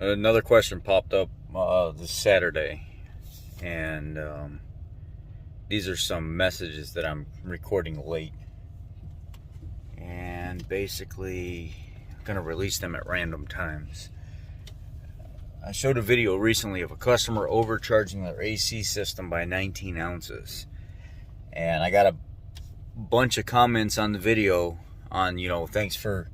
Another question popped up this Saturday, and these are some messages that I'm recording late, and basically I'm going to release them at random times. I showed a video recently of a customer overcharging their AC system by 19 ounces, and I got a bunch of comments on the video on, thanks for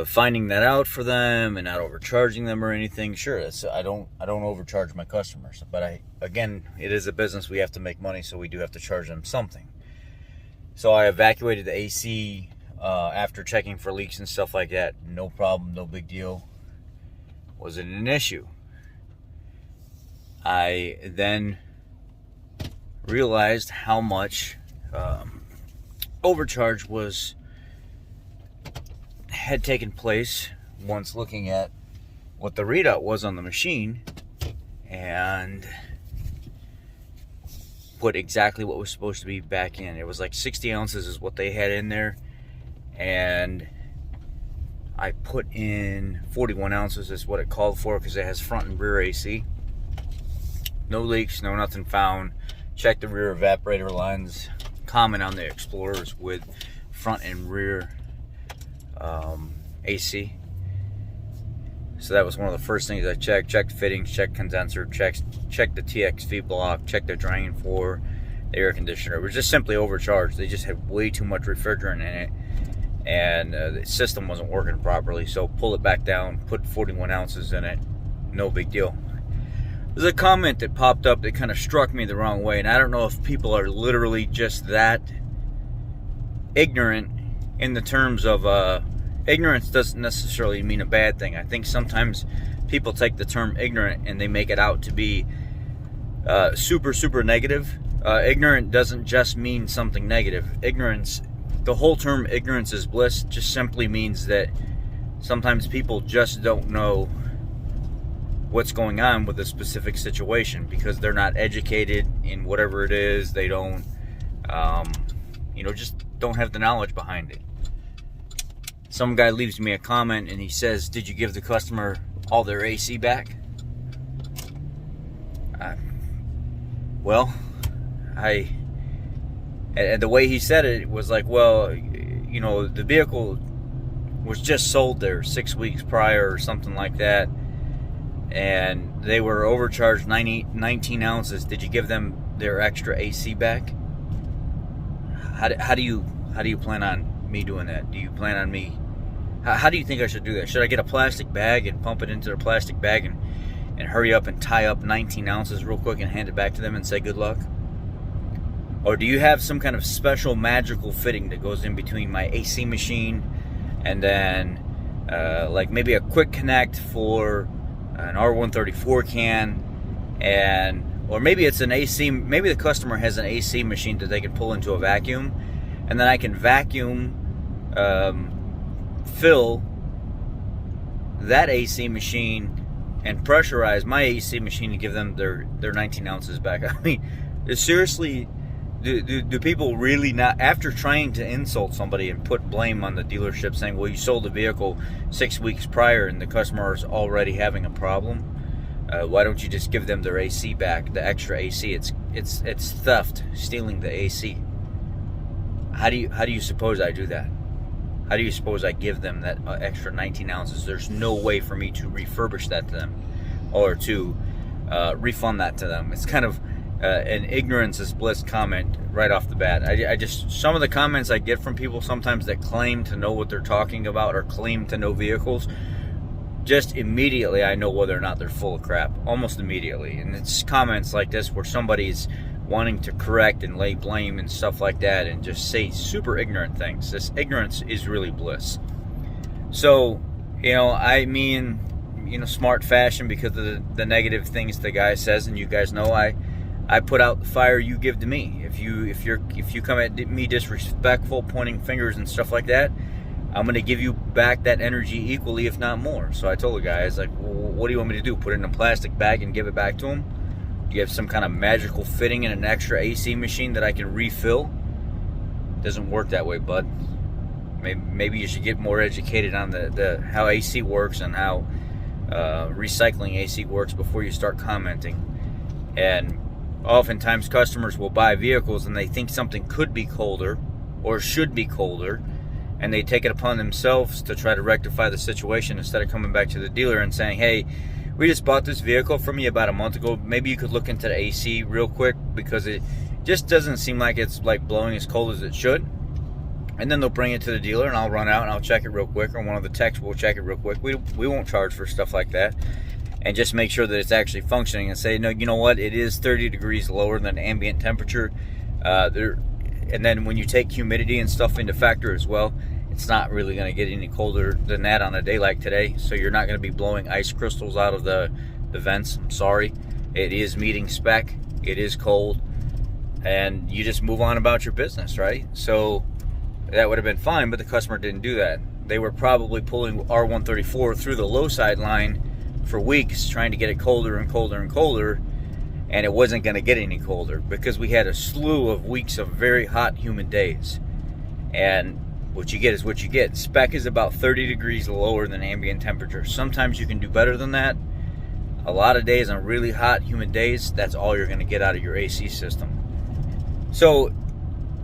finding that out for them and not overcharging them or anything. Sure, I don't overcharge my customers, but again, it is a business. We have to make money, so we do have to charge them something. So I evacuated the AC after checking for leaks and stuff like that. No problem, no big deal. Wasn't an issue. I then realized how much overcharge had taken place once looking at what the readout was on the machine, and put exactly what was supposed to be back in. It was like 60 ounces is what they had in there, and I put in 41 ounces is what it called for, because it has front and rear AC. No leaks, no nothing found. Check the rear evaporator lines, common on the Explorers with front and rear AC. So that was one of the first things I checked. Checked fittings, checked condenser, checked the TXV block, checked the drain for the air conditioner. It was just simply overcharged. They just had way too much refrigerant in it, and the system wasn't working properly. So pull it back down, put 41 ounces in it, no big deal. There's a comment that popped up that kind of struck me the wrong way, and I don't know if people are literally just that ignorant in the terms of ignorance doesn't necessarily mean a bad thing. I think sometimes people take the term ignorant and they make it out to be super negative. Ignorant doesn't just mean something negative. Ignorance, the whole term ignorance is bliss, just simply means that sometimes people just don't know what's going on with a specific situation because they're not educated in whatever it is. They don't, just don't have the knowledge behind it. Some guy leaves me a comment and he says, "Did you give the customer all their AC back?" And the way he said it was like, well, the vehicle was just sold there 6 weeks prior or something like that, and they were overcharged 19 ounces. Did you give them their extra AC back? How do you plan on me doing that? Do you plan on me? How do you think I should do that? Should I get a plastic bag and pump it into the plastic bag and hurry up and tie up 19 ounces real quick and hand it back to them and say good luck? Or do you have some kind of special magical fitting that goes in between my AC machine and then like maybe a quick connect for an R134 can, or maybe it's an AC, maybe the customer has an AC machine that they can pull into a vacuum, and then I can vacuum fill that AC machine and pressurize my AC machine and give them their 19 ounces back. I mean, seriously, do people really not, after trying to insult somebody and put blame on the dealership saying, well, you sold the vehicle 6 weeks prior and the customer is already having a problem, why don't you just give them their AC back, the extra AC? It's theft, stealing the AC. How do you suppose I do that? How do you suppose I give them that extra 19 ounces? There's no way for me to refurbish that to them or to refund that to them. It's kind of an ignorance is bliss comment right off the bat. I just, some of the comments I get from people sometimes that claim to know what they're talking about or claim to know vehicles, just immediately I know whether or not they're full of crap, almost immediately. And it's comments like this where somebody's wanting to correct and lay blame and stuff like that and just say super ignorant things. This ignorance is really bliss. So, I mean, smart fashion, because of the negative things the guy says, and you guys know I put out the fire you give to me. If you come at me disrespectful, pointing fingers and stuff like that, I'm going to give you back that energy equally, if not more. So I told the guy, I was like, well, what do you want me to do? Put it in a plastic bag and give it back to him? Do you have some kind of magical fitting in an extra AC machine that I can refill? Doesn't work that way, bud. Maybe you should get more educated on the how AC works and how recycling AC works before you start commenting. And oftentimes customers will buy vehicles and they think something could be colder or should be colder, and they take it upon themselves to try to rectify the situation instead of coming back to the dealer and saying, hey, we just bought this vehicle from you about a month ago. Maybe you could look into the AC real quick because it just doesn't seem like it's like blowing as cold as it should. And then they'll bring it to the dealer and I'll run out and I'll check it real quick, or one of the techs will check it real quick. We won't charge for stuff like that, and just make sure that it's actually functioning and say, no, you know what, it is 30 degrees lower than ambient temperature. And then when you take humidity and stuff into factor as well, it's not really going to get any colder than that on a day like today. So you're not going to be blowing ice crystals out of the vents. I'm sorry. It is meeting spec. It is cold. And you just move on about your business, right? So that would have been fine, but the customer didn't do that. They were probably pulling R134 through the low side line for weeks, trying to get it colder and colder and colder, and it wasn't going to get any colder because we had a slew of weeks of very hot, humid days. And what you get is what you get. Spec is about 30 degrees lower than ambient temperature. Sometimes you can do better than that. A lot of days on really hot, humid days, that's all you're going to get out of your AC system. So,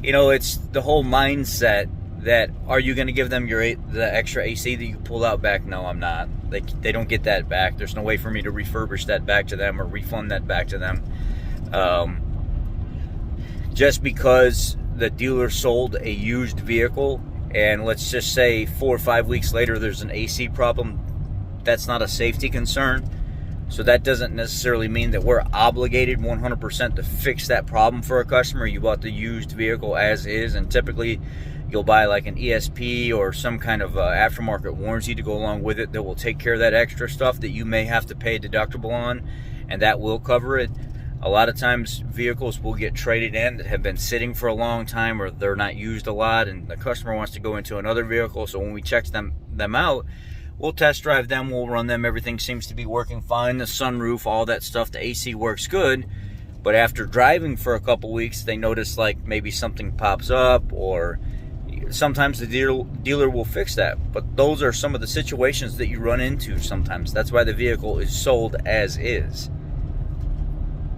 you know, it's the whole mindset that, are you going to give them the extra AC that you pulled out back? No, I'm not. They don't get that back. There's no way for me to refurbish that back to them or refund that back to them. Just because the dealer sold a used vehicle, and let's just say 4 or 5 weeks later there's an AC problem, that's not a safety concern. So that doesn't necessarily mean that we're obligated 100% to fix that problem for a customer. You bought the used vehicle as is, and typically you'll buy like an ESP or some kind of aftermarket warranty to go along with it that will take care of that extra stuff that you may have to pay a deductible on, and that will cover it. A lot of times vehicles will get traded in that have been sitting for a long time, or they're not used a lot, and the customer wants to go into another vehicle. So when we check them out, we'll test drive them, we'll run them, everything seems to be working fine, the sunroof, all that stuff, the AC works good. But after driving for a couple weeks, they notice like maybe something pops up, or sometimes the dealer will fix that. But those are some of the situations that you run into sometimes. That's why the vehicle is sold as is.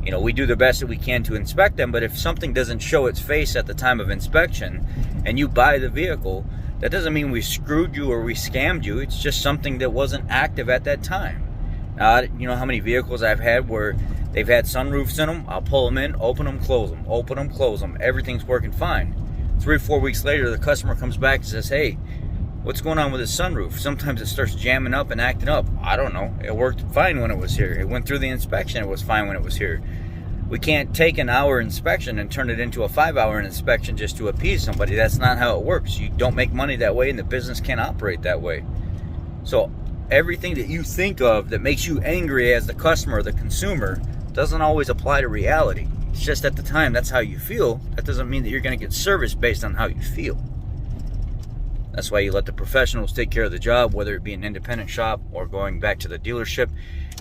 You know, we do the best that we can to inspect them, but if something doesn't show its face at the time of inspection and you buy the vehicle, that doesn't mean we screwed you or we scammed you. It's just something that wasn't active at that time. You know how many vehicles I've had where they've had sunroofs in them? I'll pull them in, open them, close them, open them, close them. Everything's working fine. 3 or 4 weeks later, the customer comes back and says, hey, what's going on with this sunroof? Sometimes it starts jamming up and acting up. I don't know. It worked fine when it was here. It went through the inspection. It was fine when it was here. We can't take an hour inspection and turn it into a 5-hour inspection just to appease somebody. That's not how it works. You don't make money that way, and the business can't operate that way. So everything that you think of that makes you angry as the customer or the consumer doesn't always apply to reality. It's just at the time that's how you feel. That doesn't mean that you're going to get service based on how you feel. That's why you let the professionals take care of the job, whether it be an independent shop or going back to the dealership,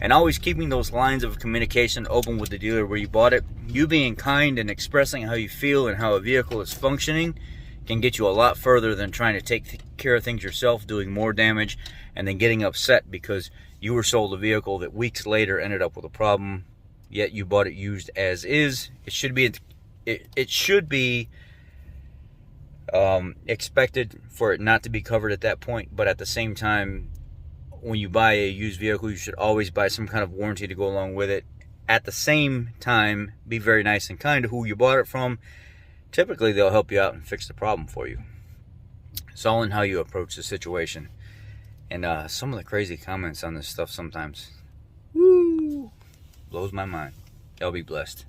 and always keeping those lines of communication open with the dealer where you bought it. You being kind and expressing how you feel and how a vehicle is functioning can get you a lot further than trying to take care of things yourself, doing more damage, and then getting upset because you were sold a vehicle that weeks later ended up with a problem, yet you bought it used as is. It should be expected for it not to be covered at that point, but at the same time, when you buy a used vehicle, you should always buy some kind of warranty to go along with it. At the same time, be very nice and kind to who you bought it from. Typically, they'll help you out and fix the problem for you. It's all in how you approach the situation. And some of the crazy comments on this stuff sometimes, woo, blows my mind. Y'all be blessed.